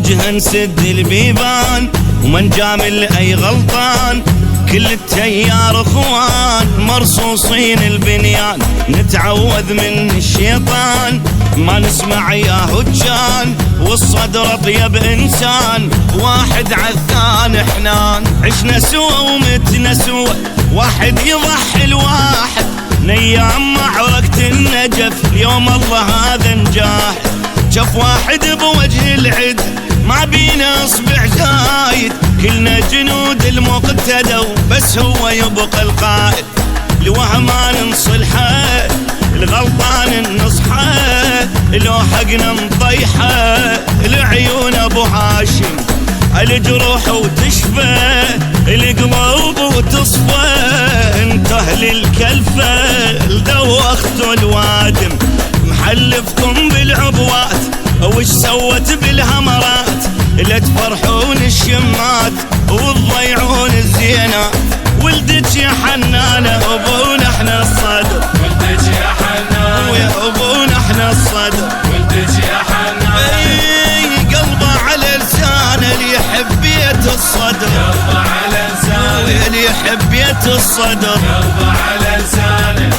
بوجه نسد البيبان وما نجامل اي غلطان. كل التيار اخوان مرصوصين البنيان، نتعوذ من الشيطان ما نسمع يا هجان. والصدر اطيب انسان واحد عالثاني حنان. عشنا سوا ومتنا سوا واحد يضحي الواحد. نيام معركة النجف اليوم الله هذا نجاح. شف واحد بوجه العد ما بينا اصبع زايد. كلنا جنود المقتدى بس هو يبقى القائد. الوهمان نصلحه الغلطان نصحه. لو حقنا مطيحه العيون ابو هاشم. الجروح وتشفى القلوب وتصفى. انته للكلفه لدوخت الوادم. محلفكم بالعبوات وش سوت بالهمرات. لا تفرحون الشمات وتضيعون الزينات. ولدك يا حنانه ابونا احنا الصدر. ولدك يا حنانه ويا ابونا احنا الصدر. ولدك يا حنانه اي قلبه على لسانه اللي يحب بيت الصدر. قلبه على لسانه اللي يحب بيت الصدر. قلبه على لسانه.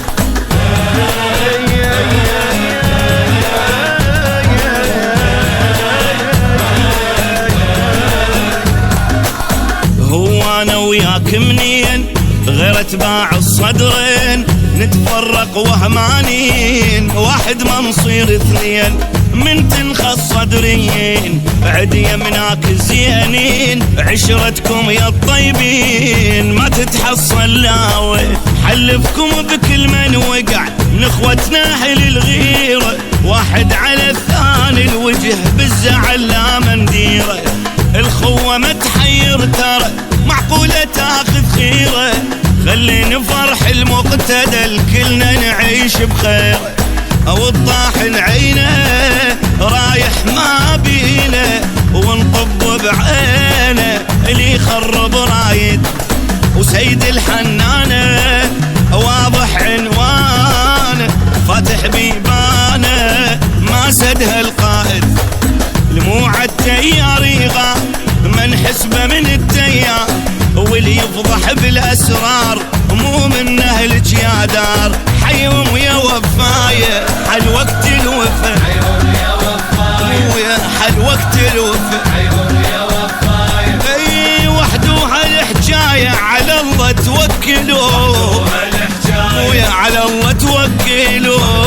هو انا وياك منين غير اتباع الصدرين. نتفرق وهمانين واحد ما نصير اثنين. من تنخص صدرين بعد يمناك الزينين. عشرتكم يا الطيبين ما تتحصل لاوي. حلفكم بكل من وقع من اخوتنا اهل الغيره. واحد على الثاني الوجه بالزعل لا منديره. الخوة ما تحير ترى معقولة تاخذ خيره. خلينا نفرح المقتدى الكلنا نعيش بخير. او الطاحن عينه رايح ما بينا ونطب بعينه اللي يخرب رايد. وسيد الحنانه واضح عنوانه فاتح بيبانه ما سدها القائد. دموع التيار يغار من حسبه من التيار. واللي يفضح بالاسرار مو من اهلك يا دار. حيهم يا وفايه حل وقت الوفا. حيهم يا وفايه ويا حل وقت الوفا. حيهم يا وفايه. اي وحدوها الحجايه على الله توكلوا. وهالحجايه ويا على الله توكلوا.